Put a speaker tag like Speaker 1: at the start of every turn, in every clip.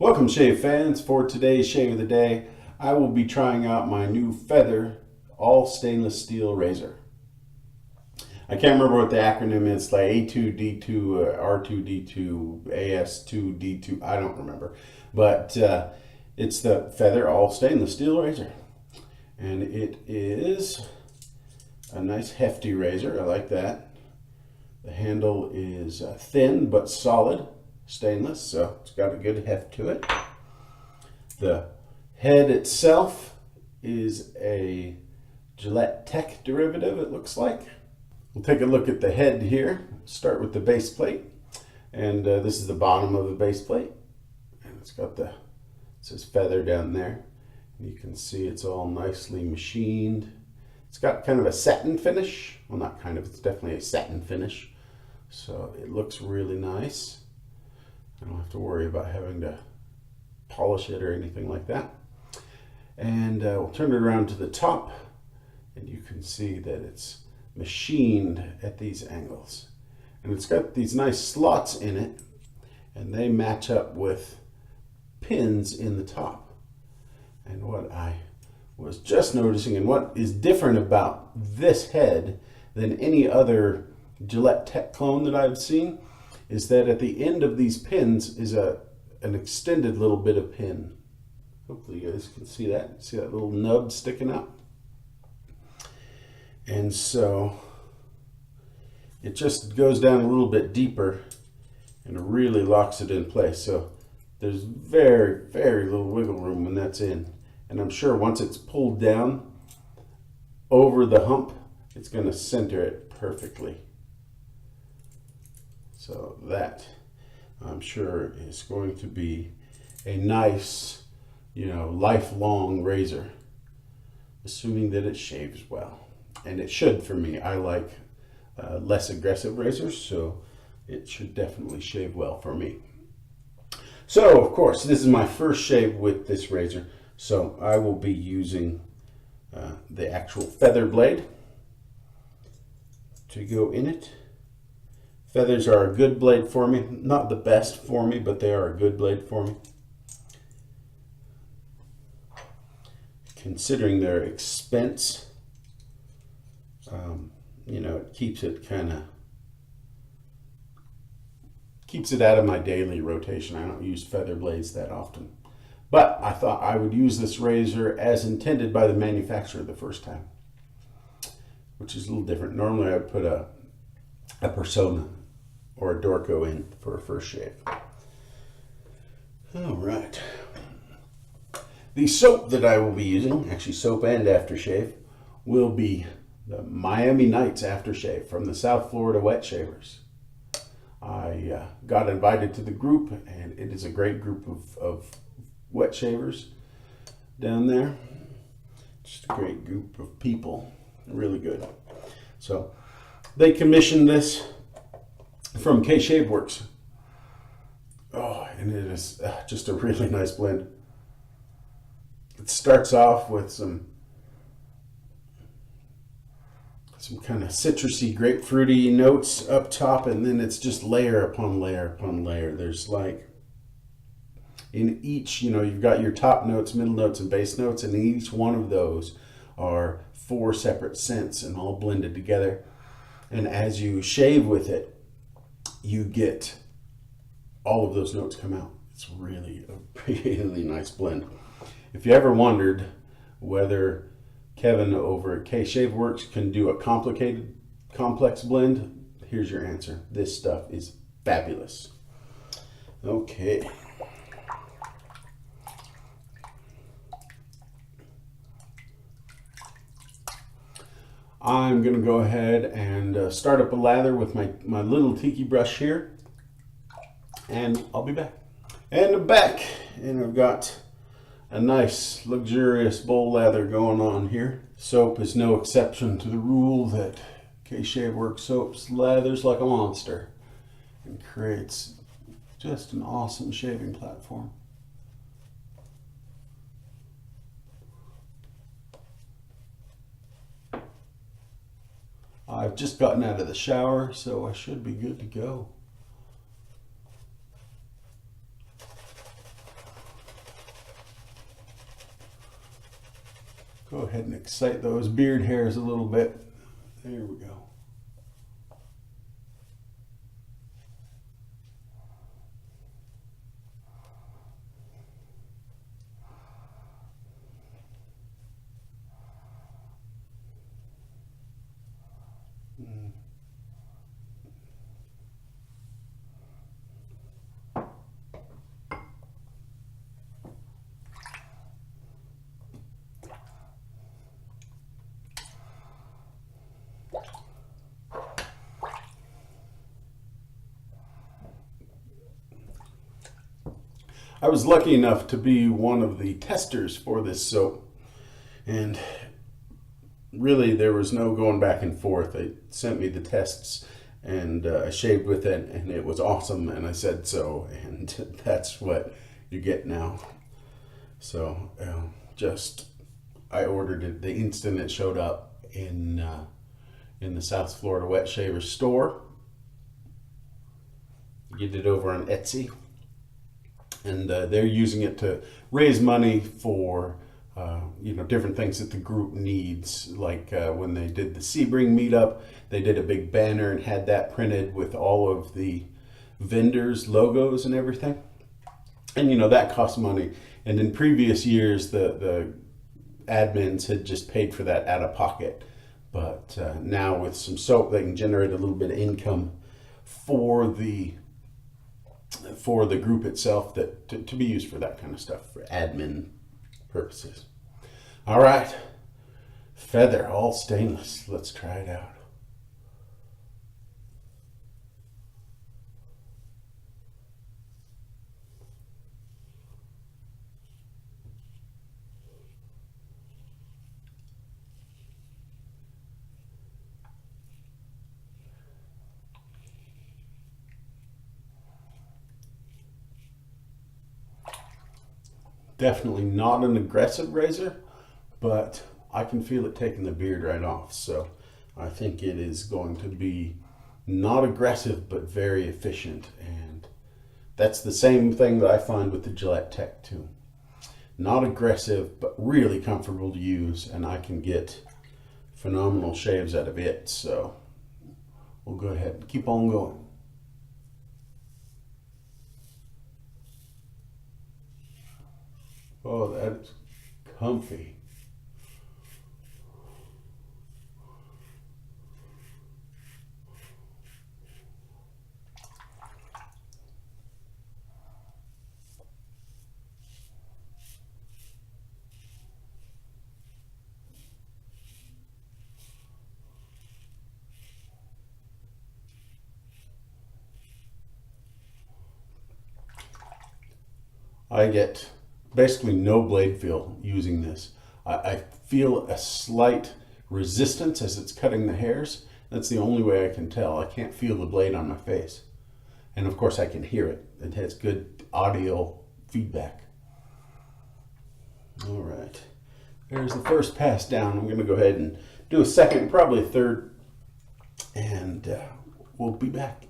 Speaker 1: Welcome shave fans. For today's shave of the day, I will be trying out my new Feather all stainless steel razor. I can't remember what the acronym is, like A2D2, R2D2, AS2D2, I don't remember. But it's the Feather all stainless steel razor. And it is a nice hefty razor, I like that. The handle is thin but solid stainless, so it's got a good heft to it. The head itself is a Gillette Tech derivative, it looks like. We'll take a look at the head here. Start with the base plate, and this is the bottom of the base plate, and it's got it says Feather down there. You can see it's all nicely machined. It's got kind of a satin finish. Well, not kind of, it's definitely a satin finish. So it looks really nice. I don't have to worry about having to polish it or anything like that. And we'll turn it around to the top, and you can see that it's machined at these angles. And it's got these nice slots in it, and they match up with pins in the top. And what I was just noticing, and what is different about this head than any other Gillette Tech clone that I've seen, is that at the end of these pins is an extended little bit of pin. Hopefully you guys can see that. See that little nub sticking out? And so it just goes down a little bit deeper and really locks it in place. So there's very, very little wiggle room when that's in. And I'm sure once it's pulled down over the hump, it's going to center it perfectly. So that, I'm sure, is going to be a nice, lifelong razor, assuming that it shaves well. And it should for me. I like less aggressive razors, so it should definitely shave well for me. So, of course, this is my first shave with this razor, so I will be using the actual feather blade to go in it. Feathers are a good blade for me. Not the best for me, but they are a good blade for me. Considering their expense, it keeps it out of my daily rotation. I don't use feather blades that often. But I thought I would use this razor as intended by the manufacturer the first time, which is a little different. Normally I would put a Persona or a Dorco in for a first shave. All right. The soap that I will be using, actually soap and aftershave, will be the Miami Nights Aftershave from the South Florida Wet Shavers. I got invited to the group, and it is a great group of wet shavers down there. Just a great group of people, really good. So they commissioned this from K Shave Works. Oh, and it is just a really nice blend. It starts off with some kind of citrusy, grapefruity notes up top, and then it's just layer upon layer upon layer. There's like, in each, you've got your top notes, middle notes, and base notes, and each one of those are 4 separate scents and all blended together. And as you shave with it, you get all of those notes come out. It's really a really nice blend. If you ever wondered whether Kevin over at K Shave Works can do a complex blend, here's your answer. This stuff is fabulous. Okay. I'm going to go ahead and start up a lather with my little Tiki brush here, and I'll be back. And I'm back, and I've got a nice luxurious bowl lather going on here. Soap is no exception to the rule that K Shave Works soaps lathers like a monster and creates just an awesome shaving platform. I've just gotten out of the shower, so I should be good to go. Go ahead and excite those beard hairs a little bit. There we go. I was lucky enough to be one of the testers for this soap, and really there was no going back and forth. They sent me the tests, and I shaved with it, and it was awesome, and I said so, and that's what you get now. So I ordered it the instant it showed up in the South Florida Wet Shaver store. Get it over on Etsy. And they're using it to raise money for different things that the group needs. Like when they did the Sebring meetup, they did a big banner and had that printed with all of the vendors' logos and everything. And that costs money. And in previous years, the admins had just paid for that out of pocket. But now with some soap, they can generate a little bit of income for the group itself, that to be used for that kind of stuff, for admin purposes. All right, feather, all stainless. Let's try it out. Definitely not an aggressive razor, but I can feel it taking the beard right off. So I think it is going to be not aggressive, but very efficient. And that's the same thing that I find with the Gillette Tech too. Not aggressive, but really comfortable to use, and I can get phenomenal shaves out of it. So we'll go ahead and keep on going. Oh, that is comfy. I get basically no blade feel using this. I feel a slight resistance as it's cutting the hairs. That's the only way I can tell. I can't feel the blade on my face. And of course I can hear it. It has good audio feedback. All right, there's the first pass down. I'm going to go ahead and do a second, probably a third, and we'll be back.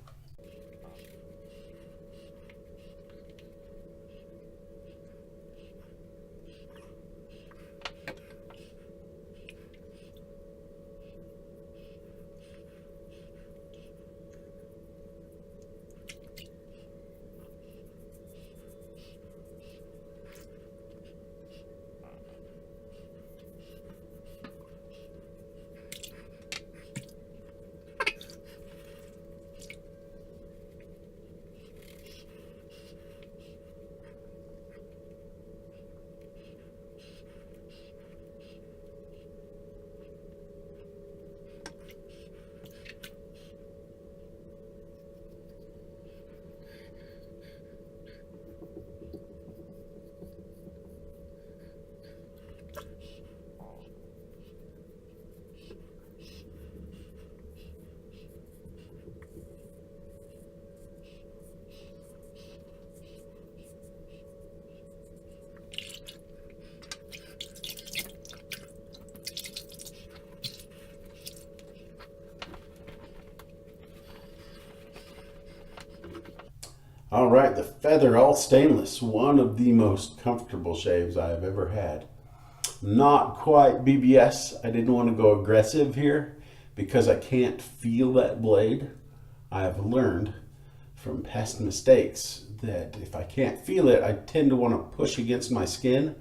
Speaker 1: All right, the Feather all stainless, one of the most comfortable shaves I have ever had. Not quite BBS. I didn't want to go aggressive here because I can't feel that blade. I have learned from past mistakes that if I can't feel it, I tend to want to push against my skin,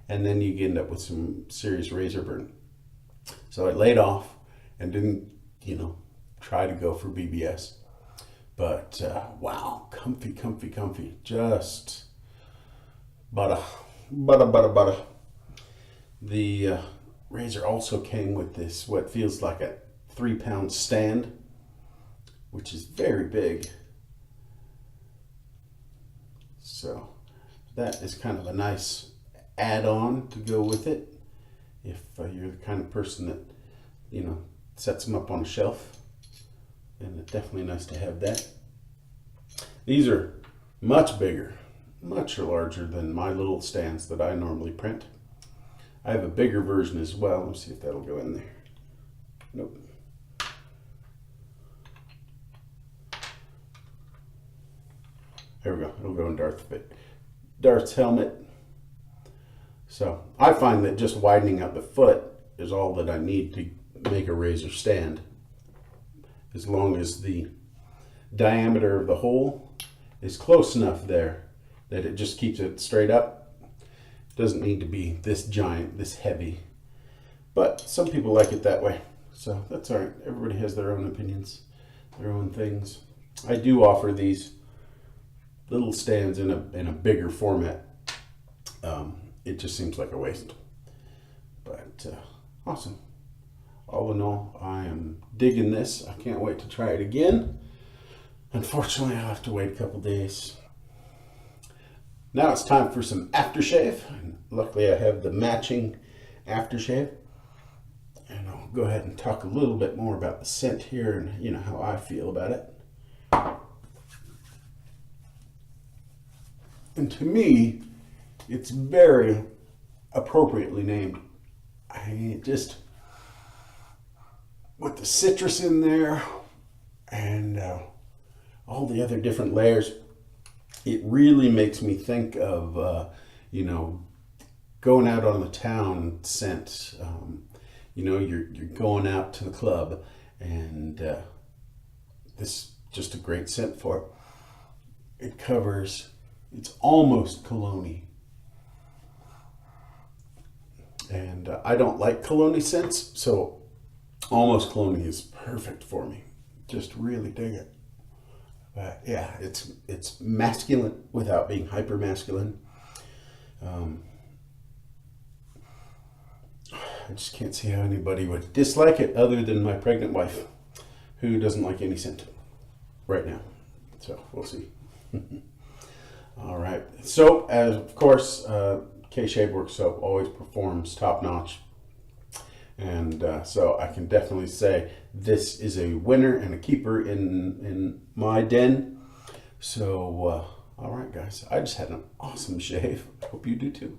Speaker 1: and then you end up with some serious razor burn. So I laid off and didn't, try to go for BBS. But wow, comfy, comfy, comfy. Just butter. The razor also came with this, what feels like a 3-pound stand, which is very big. So that is kind of a nice add-on to go with it if you're the kind of person that, sets them up on a shelf. And it's definitely nice to have that. These are much bigger, much larger than my little stands that I normally print. I have a bigger version as well. Let me see if that'll go in there. Nope. There we go. It'll go in Darth's helmet. So I find that just widening out the foot is all that I need to make a razor stand. As long as the diameter of the hole is close enough there that it just keeps it straight up. It doesn't need to be this giant, this heavy. But some people like it that way. So that's all right. Everybody has their own opinions, their own things. I do offer these little stands in a bigger format. It just seems like a waste. But awesome. All in all, I am digging this. I can't wait to try it again. Unfortunately, I'll have to wait a couple days. Now it's time for some aftershave. Luckily, I have the matching aftershave. And I'll go ahead and talk a little bit more about the scent here and how I feel about it. And to me, it's very appropriately named. Just with the citrus in there and all the other different layers, it really makes me think of, going out on the town scent. You're going out to the club, and this is just a great scent for it. It covers, it's almost cologne-y. And I don't like cologne-y scents, so almost cologne is perfect for me. Just really dig it. But yeah, it's masculine without being hyper masculine. I just can't see how anybody would dislike it other than my pregnant wife, who doesn't like any scent right now. So we'll see. All right. Soap, as of course, K-Shave Works soap always performs top notch. And so I can definitely say this is a winner and a keeper in my den. So, all right, guys, I just had an awesome shave. Hope you do too.